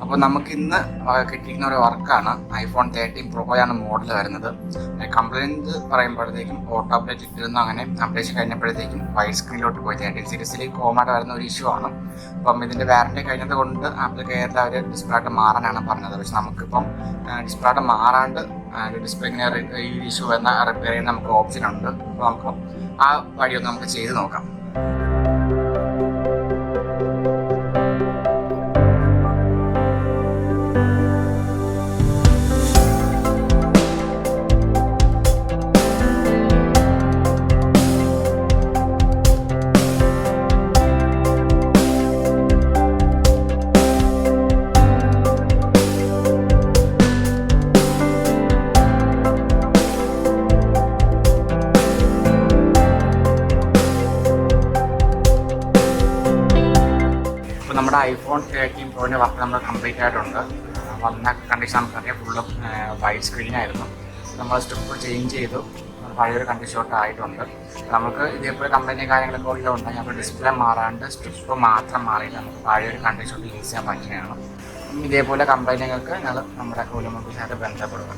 അപ്പോൾ നമുക്ക് ഇന്ന് കിട്ടിയിരിക്കുന്ന ഒരു വർക്കാണ്. ഐഫോൺ 13 പ്രോയാണ് മോഡൽ വരുന്നത്. കംപ്ലയിൻറ്റ് പറയുമ്പോഴത്തേക്കും ഓട്ടോ അപ്ഡേറ്റ് ഇട്ടിരുന്നു. അങ്ങനെ അപ്ഡേഷൻ കഴിഞ്ഞപ്പോഴത്തേക്കും വൈഡ് സ്ക്രീനിലോട്ട് പോയി. 13 സീരീസിൽ കോമായിട്ട് വരുന്ന ഒരു ഇഷ്യൂ ആണ്. അപ്പം ഇതിൻ്റെ വാറണ്ടി കഴിഞ്ഞത് കൊണ്ട് ആപ്ലിക്കേറ്റർ അവർ ഡിസ്പ്ലേ ആയിട്ട് മാറാനാണ് പറഞ്ഞത്. പക്ഷെ നമുക്കിപ്പം ഡിസ്പ്ലേ ആയിട്ട് മാറാണ്ട് ഡിസ്പ്ലേ ഇങ്ങനെ ഈ ഇഷ്യൂ എന്ന റിപ്പയർ ചെയ്യാൻ നമുക്ക് ഓപ്ഷൻ ഉണ്ട്. അപ്പോൾ നമുക്ക് ആ വഴിയൊന്ന് നമുക്ക് ചെയ്ത് നോക്കാം. നമ്മുടെ ഐഫോൺ 13 പ്രോൻ്റെ വർക്ക് നമ്മൾ കംപ്ലീറ്റ് ആയിട്ടുണ്ട്. വന്ന കണ്ടീഷൻ നമുക്കറിയാം, ഫുള്ളും വൈഡ് സ്ക്രീനായിരുന്നു. നമ്മൾ സ്ട്രിപ്പ് ചേഞ്ച് ചെയ്തു, പഴയൊരു കണ്ടീഷനോട്ട് ആയിട്ടുണ്ട്. നമുക്ക് ഇതേപോലെ കമ്പനി കാര്യങ്ങളൊക്കെ ഉള്ളത് ഉണ്ടായി. അപ്പോൾ ഡിസ്പ്ലേ മാറാണ്ട് സ്ട്രിപ്പ് മാത്രം മാറിയിട്ട് നമുക്ക് പഴയൊരു കണ്ടീഷനോട്ട് യൂസ് ചെയ്യാൻ പറ്റുന്നതാണ്. ഇതേപോലെ കമ്പനികൾക്ക് ഞങ്ങൾ നമ്മുടെ ഓലോമൊബൈൽസായിട്ട് ബന്ധപ്പെടുക.